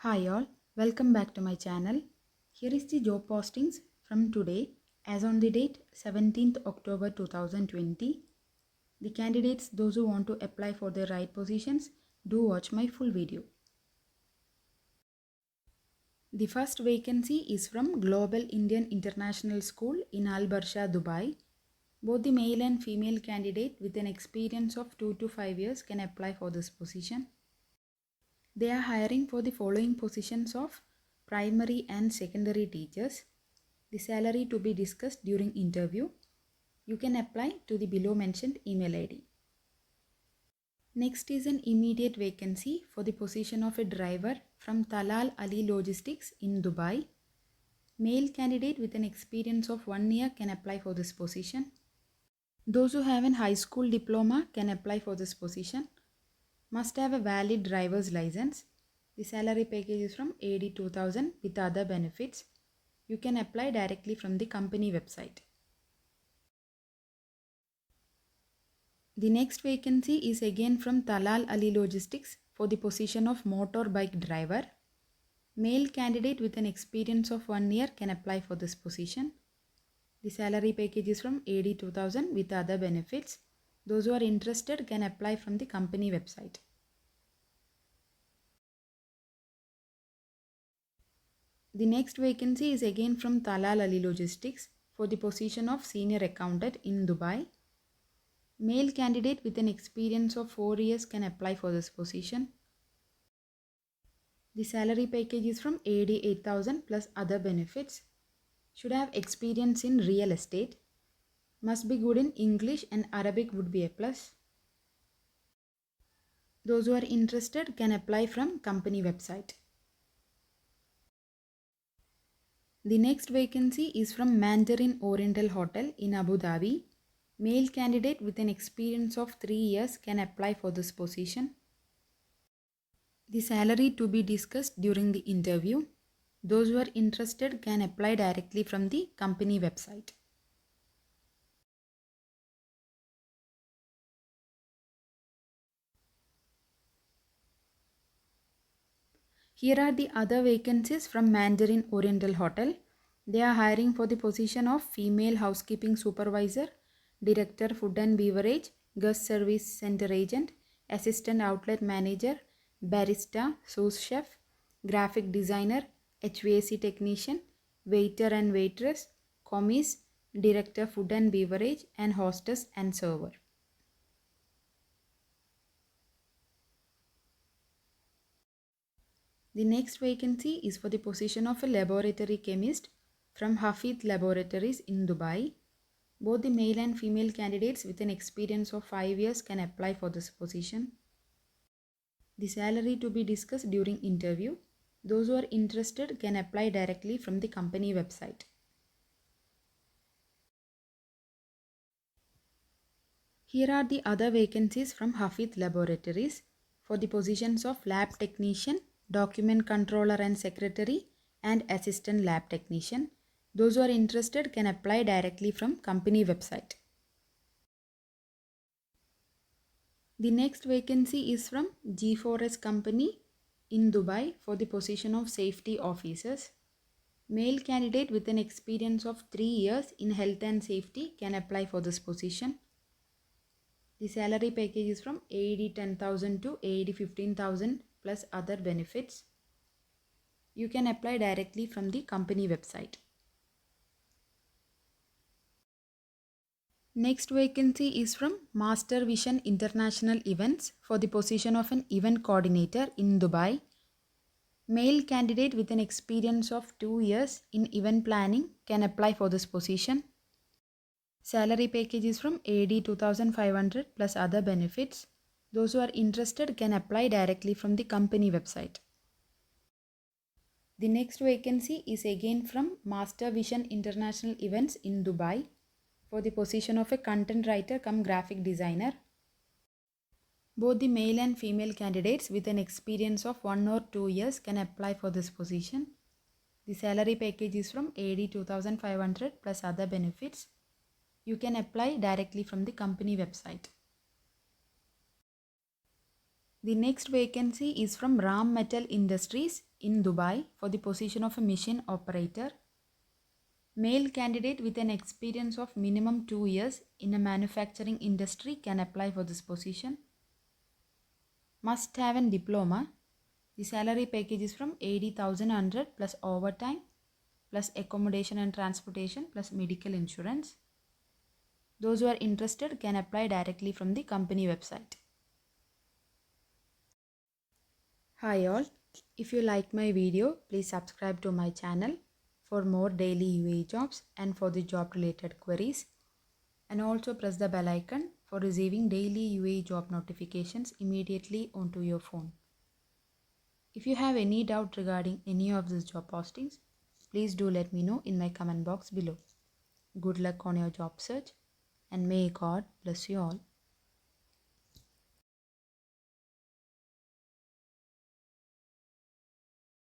Hi all, welcome back to my channel. Here is the job postings from today as on the date 17th October 2020. The candidates, those who want to apply for the right positions, do watch my full video. The first vacancy is from Global Indian International School in Al Barsha, Dubai. Both the male and female candidate with an experience of 2 to 5 years can apply for this position. They are hiring for the following positions of primary and secondary teachers. The salary to be discussed during interview. You can apply to the below mentioned email ID. Next is an immediate vacancy for the position of a driver from Talal Ali Logistics in Dubai. Male candidate with an experience of 1 year can apply for this position. Those who have an high school diploma can apply for this position. Must have a valid driver's license. The salary package is from 82,000 with other benefits. You can apply directly from the company website. The next vacancy is again from Talal Ali Logistics for the position of motorbike driver. Male candidate with an experience of 1 year can apply for this position. The salary package is from 82,000 with other benefits. Those who are interested can apply from the company website. The next vacancy is again from Talal Ali Logistics for the position of senior accountant in Dubai. Male candidate with an experience of 4 years can apply for this position. The salary package is from 88,000 plus other benefits. Should have experience in real estate. Must be good in English and Arabic would be a plus. Those who are interested can apply from company website. The next vacancy is from Mandarin Oriental Hotel in Abu Dhabi. Male candidate with an experience of 3 years can apply for this position. The salary to be discussed during the interview. Those who are interested can apply directly from the company website. Here are the other vacancies from Mandarin Oriental Hotel. They are hiring for the position of female housekeeping supervisor, director food and beverage, guest service center agent, assistant outlet manager, barista, sous chef, graphic designer, HVAC technician, waiter and waitress, commis, director food and beverage, and hostess and server. The next vacancy is for the position of a laboratory chemist from Hafid Laboratories in Dubai. Both the male and female candidates with an experience of 5 years can apply for this position. The salary to be discussed during interview. Those who are interested can apply directly from the company website. Here are the other vacancies from Hafid Laboratories for the positions of lab technician, document controller and secretary, and assistant lab technician. Those who are interested can apply directly from company website. The next vacancy is from G4S company in Dubai for the position of safety officers. Male candidate with an experience of 3 years in health and safety can apply for this position. The salary package is from AED 10,000 to AED 15,000 plus other benefits. You can apply directly from the company website. Next vacancy is from Master Vision International Events for the position of an event coordinator in Dubai. Male candidate with an experience of 2 years in event planning can apply for this position. Salary package is from AD 2,500 plus other benefits. Those who are interested can apply directly from the company website. The next vacancy is again from Master Vision International Events in Dubai for the position of a content writer cum graphic designer. Both the male and female candidates with an experience of 1 or 2 years can apply for this position. The salary package is from AD 2,500 plus other benefits. You can apply directly from the company website. The next vacancy is from Ram Metal Industries in Dubai for the position of a machine operator. Male candidate with an experience of minimum 2 years in a manufacturing industry can apply for this position. Must have a diploma. The salary package is from 80,100 plus overtime plus accommodation and transportation plus medical insurance. Those who are interested can apply directly from the company website. Hi all, if you like my video, please subscribe to my channel for more daily UAE jobs and for the job related queries, and also press the bell icon for receiving daily UAE job notifications immediately onto your phone. If you have any doubt regarding any of these job postings, please do let me know in my comment box below. Good luck on your job search and may God bless you all.